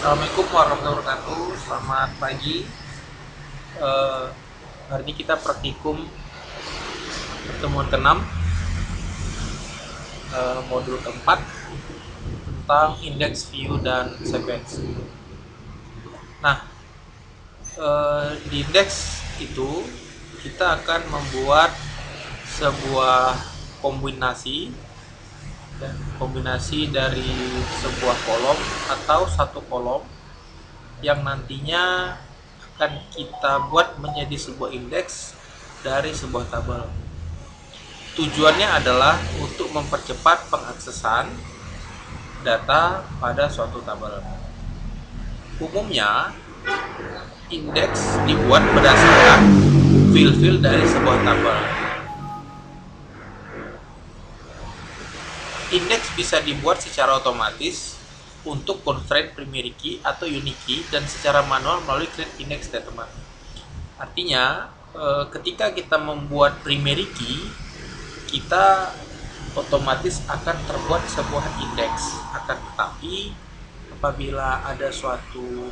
Assalamualaikum warahmatullahi wabarakatuh. Selamat pagi. Eh, Hari ini kita praktikum pertemuan ke-6, modul keempat tentang index, view, dan sequence. Nah, di index itu kita akan membuat sebuah kombinasi kombinasi dari sebuah kolom atau satu kolom yang nantinya akan kita buat menjadi sebuah indeks dari sebuah tabel. Tujuannya adalah untuk mempercepat pengaksesan data pada suatu tabel. Umumnya, indeks dibuat berdasarkan field-field dari sebuah tabel. Indeks bisa dibuat secara otomatis untuk constraint primary key atau unique key dan secara manual melalui create index statement. Artinya, ketika kita membuat primary key, kita otomatis akan terbuat sebuah indeks. Akan tetapi, apabila ada suatu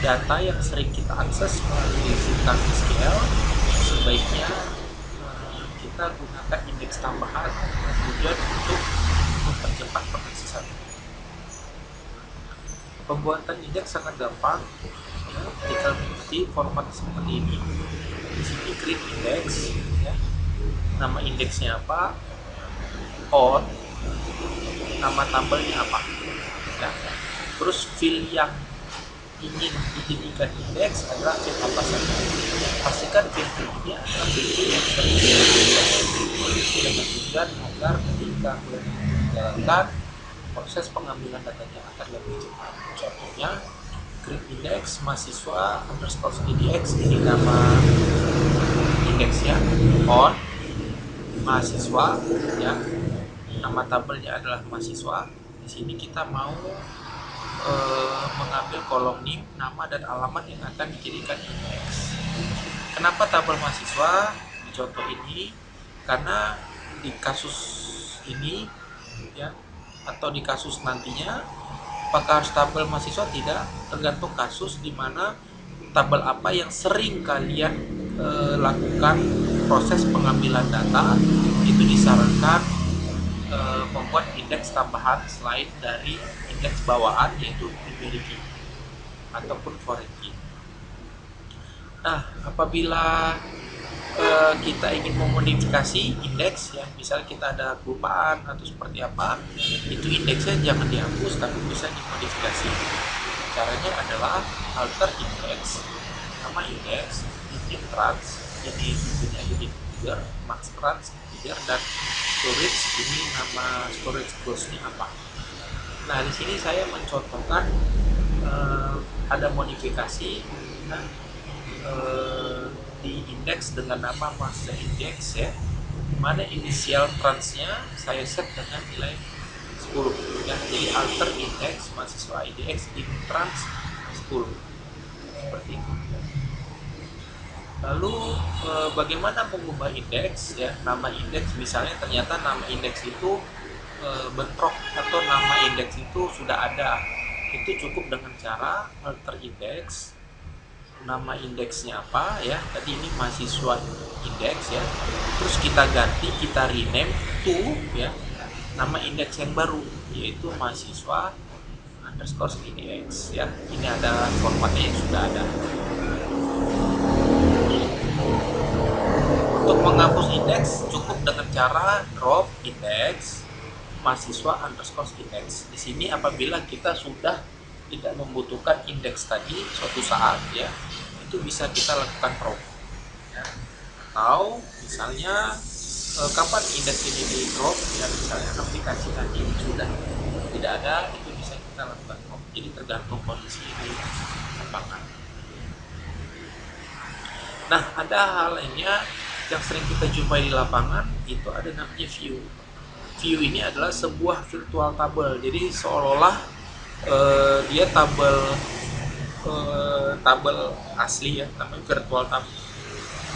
data yang sering kita akses melalui sintaks SQL, sebaiknya kita gunakan indeks tambahan tujuan untuk mempercepat pengaksesan. Pembuatan indeks sangat gampang, ya, tinggal mengikuti format seperti ini. Di sini create index, ya. Nama indeksnya apa, on, nama tabelnya apa, ya. Terus field yang ingin dijadikan indeks adalah field apa saja. Pastikan field-fieldnya adalah field yang sering dengan tujuan agar ketika menjalankan proses pengambilan datanya akan lebih cepat. Contohnya, create index mahasiswa underscore edx, ini nama indeksnya, on mahasiswa, ya, nama tabelnya adalah mahasiswa. Di sini kita mau mengambil kolom NIM, nama dan alamat yang akan dijadikan indeks. Kenapa tabel mahasiswa di contoh ini? Karena di kasus ini, ya, atau di kasus nantinya, apakah harus tabel mahasiswa? Tidak, tergantung kasus di mana tabel apa yang sering kalian lakukan proses pengambilan data, itu disarankan membuat indeks tambahan selain dari indeks bawaan, yaitu primary key ataupun foreign key. Nah, apabila kita ingin memodifikasi indeks, ya, misalnya kita ada kelupaan atau seperti apa, itu indeksnya jangan dihapus tapi bisa dimodifikasi. Caranya adalah alter index, nama indeks, unit trans, jadi intinya unit integer, max trans integer, dan storage, ini nama storage clause-nya apa. Nah, di sini saya mencontohkan ada modifikasi, nah, di indeks dengan nama master index, ya, mana inisial transnya saya set dengan nilai 10, ya. Jadi alter index mahasiswa IDX in trans 10 seperti itu. Lalu bagaimana mengubah indeks, ya, nama indeks, misalnya ternyata nama indeks itu bentrok atau nama indeks itu sudah ada, itu cukup dengan cara alter index, nama indeksnya apa, ya, tadi ini mahasiswa indeks, ya, terus kita ganti, kita rename to, ya, nama indeks yang baru, yaitu mahasiswa underscore indx, ya. Ini ada formatnya yang sudah ada. Untuk menghapus indeks cukup dengan cara drop indeks mahasiswa underscore index. Di sini apabila kita sudah tidak membutuhkan indeks tadi suatu saat, ya, itu bisa kita lakukan drop, ya. Atau misalnya kapan indeks ini di drop, ya, misalnya aplikasi tadi sudah tidak ada, itu bisa kita lakukan drop. Jadi tergantung kondisi di lapangan. Nah, ada hal lainnya yang sering kita jumpai di lapangan, itu ada namanya view. View ini adalah sebuah virtual tabel. Jadi seolah-olah dia tabel asli, ya, namanya virtual tabel,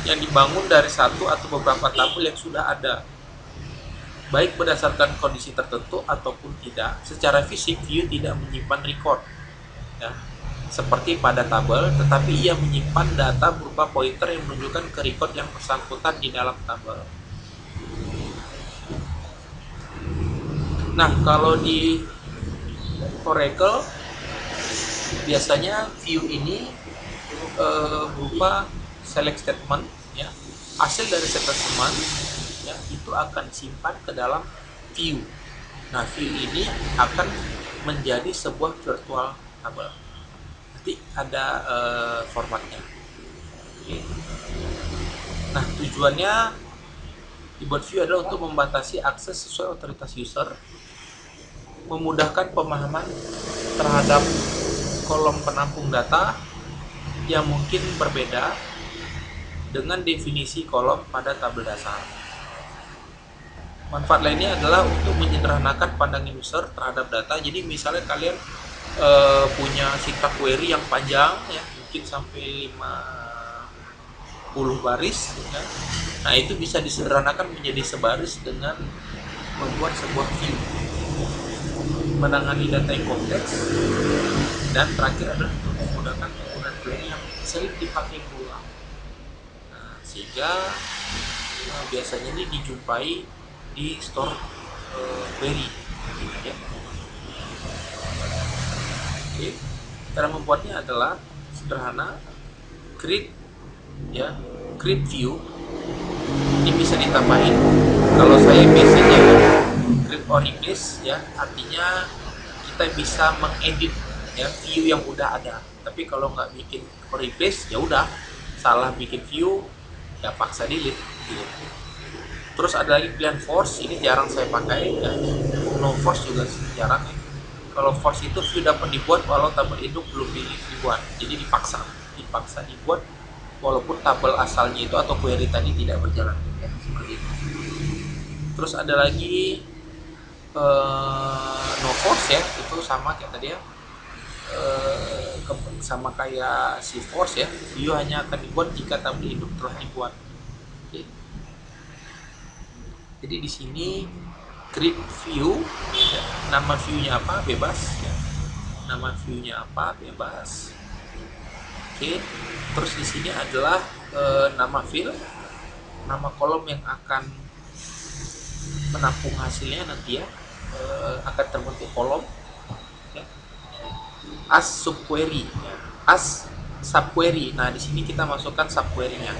yang dibangun dari satu atau beberapa tabel yang sudah ada. baik berdasarkan kondisi tertentu ataupun tidak. Secara fisik view tidak menyimpan record, ya, seperti pada tabel, tetapi ia menyimpan data berupa pointer yang menunjukkan ke record yang bersangkutan di dalam tabel. Nah, kalau di Oracle biasanya view ini berupa select statement, ya. Hasil dari statement, ya, itu akan disimpan ke dalam view. Nah, view ini akan menjadi sebuah virtual table. Nanti ada formatnya. Oke. Nah, tujuannya dibuat view adalah untuk membatasi akses sesuai otoritas user, memudahkan pemahaman terhadap kolom penampung data yang mungkin berbeda dengan definisi kolom pada tabel dasar. Manfaat lainnya adalah untuk menyederhanakan pandangan user terhadap data. Jadi misalnya kalian punya sitak query yang panjang, ya, mungkin sampai 50 baris, ya. Nah, itu bisa disederhanakan menjadi sebaris dengan membuat sebuah view, menangani data yang kompleks, dan terakhir adalah untuk memudahkan penggunaan query yang sering dipakai berulang. Nah, sehingga biasanya ini dijumpai di store query, ya. Oke. Cara membuatnya adalah sederhana. Create, ya, create view ini bisa ditambahin. Kalau saya biasanya create or replace, ya, artinya kita bisa mengedit, ya, view yang udah ada. Tapi kalau nggak bikin or replace, ya udah salah bikin view, ya paksa delete, gitu. Terus ada lagi pilihan force, ini jarang saya pakai, ya. No force juga jarang, ya. Kalau force itu view dapat dibuat walau tabel induk belum dibuat, jadi dipaksa dibuat walaupun tabel asalnya itu atau query tadi tidak berjalan, ya, seperti itu. Terus ada lagi no force, ya, itu sama kayak tadi, ya, sama kayak si force, ya, view hanya akan dibuat jika tabel induk telah dibuat. Oke. Jadi di sini create view, ya, nama viewnya apa bebas, ya. Nama viewnya apa bebas. Oke. Terus di sini adalah nama field, nama kolom yang akan menampung hasilnya nanti, ya, akan terbentuk kolom, ya. As subquery, ya. As subquery. Nah, di sini kita masukkan subquery-nya.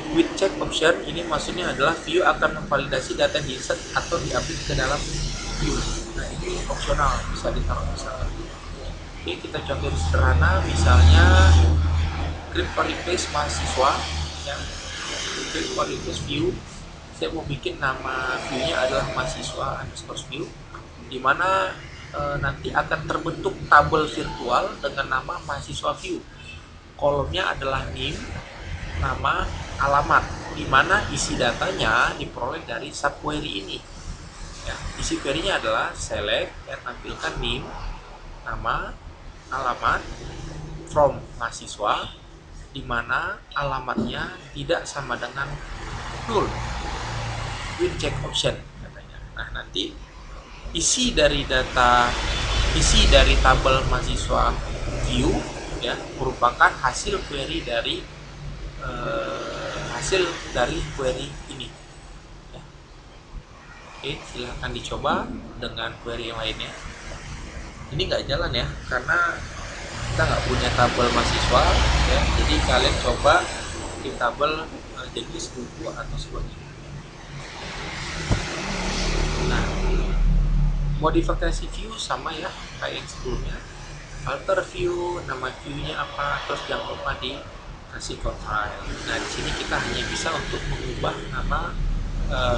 With check option, ini maksudnya adalah view akan memvalidasi data di insert atau diupdate ke dalam view. Nah, ini opsional, bisa ditaruh misalnya. Oke, kita contoh sederhana, misalnya create or replace mahasiswa, ya. Create or replace view, saya mau bikin nama view-nya adalah mahasiswa underscore view, di mana nanti akan terbentuk tabel virtual dengan nama mahasiswa view. Kolomnya adalah name, nama, alamat, di mana isi datanya diperoleh dari subquery ini, ya. Isi query-nya adalah select, ya, tampilkan name, nama, alamat from mahasiswa, di mana alamatnya tidak sama dengan null with check option, katanya. Nah, nanti isi dari tabel mahasiswa view, ya, merupakan hasil dari query ini, ya. Oke, silahkan dicoba dengan query yang lainnya. Ini nggak jalan, ya, karena kita nggak punya tabel mahasiswa, ya. Jadi kalian coba di tabel jenis buku atau sebagainya. Nah, modifikasi view sama, ya, kayak yang sebelumnya. Alter view, nama view-nya apa, terus jangan lupa dikasih file. Nah, di sini kita hanya bisa untuk mengubah nama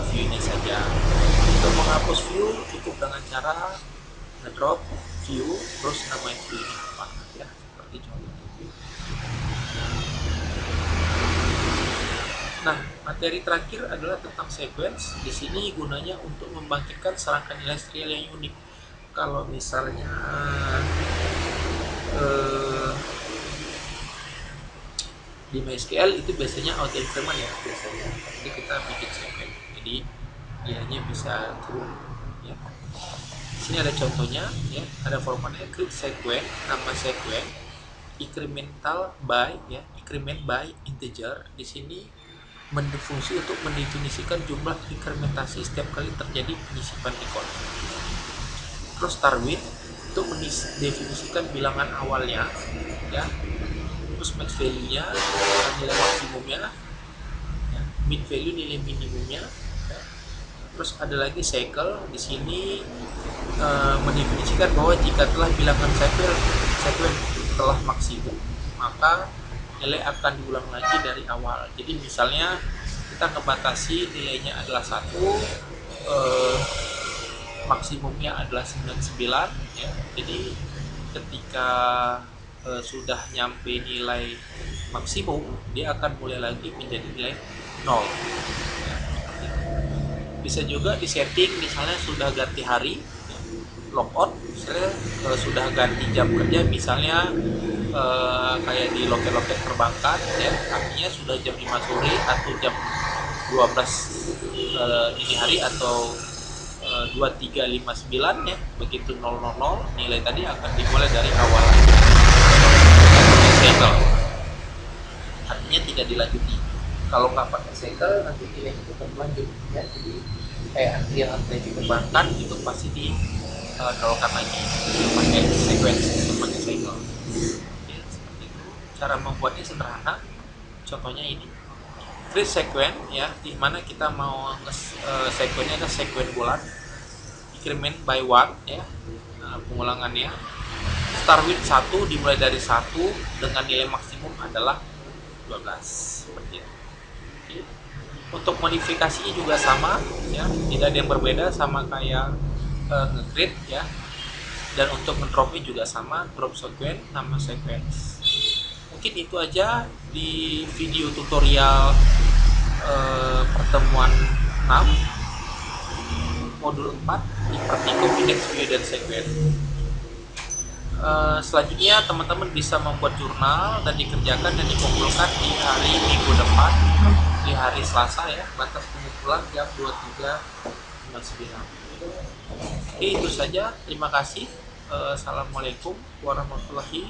view-nya saja. Untuk menghapus view cukup dengan cara ngedrop view, terus nama view-nya apa, ya, seperti contoh. Nah, materi terakhir adalah tentang sequence. Di sini gunanya untuk membangkitkan serangkaian nilai serial yang unik. Kalau misalnya di MySQL itu biasanya auto increment, ya, biasanya. Jadi kita bikin sequence. Jadi nilainya bisa turun ya. Sini ada contohnya ya, ada formatnya create sequence, nama sequence incremental by ya, increment by integer. Di sini berfungsi untuk mendefinisikan jumlah incrementasi setiap kali terjadi penyisipan record. Terus start with untuk mendefinisikan bilangan awalnya ya, terus max value nya nilai maksimumnya ya, min value nilai minimumnya ya. Terus ada lagi cycle di sini mendefinisikan bahwa jika telah bilangan sequence telah maksimum maka nilai akan diulang lagi dari awal. Jadi misalnya kita ngebatasi nilainya adalah 1, maksimumnya adalah 99 ya. Jadi ketika sudah nyampe nilai maksimum dia akan mulai lagi menjadi nilai 0 ya. Bisa juga disetting misalnya sudah ganti hari ya, logout misalnya sudah ganti jam kerja misalnya kayak di loket-loket perbankan ya, artinya sudah jam 5 sore atau jam 12 dini hari atau 2359 ya, begitu 000 nilai tadi akan dimulai dari awal cycle, artinya tidak dilanjuti. Kalau nggak pakai cycle nanti nilai itu berlanjut ya, jadi kayak antrian di perbankan itu pasti di nolkan lagi pakai sequence untuk pakai cycle ya, seperti itu. Cara membuatnya sederhana, contohnya ini create sequence ya, dimana kita mau sequence-nya ada sequence bulan increment by one ya, pengulangannya start with 1 dimulai dari 1 dengan nilai maksimum adalah 12 seperti itu. Oke. Untuk modifikasinya juga sama ya, tidak ada yang berbeda, sama kayak nge-create ya. Dan untuk ngedropnya juga sama, drop sequence, nama sequence. Mungkin itu aja di video tutorial pertemuan 6 modul 4 di Praktikum Index View dan Sequence. Selanjutnya teman-teman bisa membuat jurnal dan dikerjakan dan dikumpulkan di hari minggu depan, di hari Selasa ya, batas pengumpulan jam 23.59. Oke, itu saja, terima kasih. Assalamualaikum warahmatullahi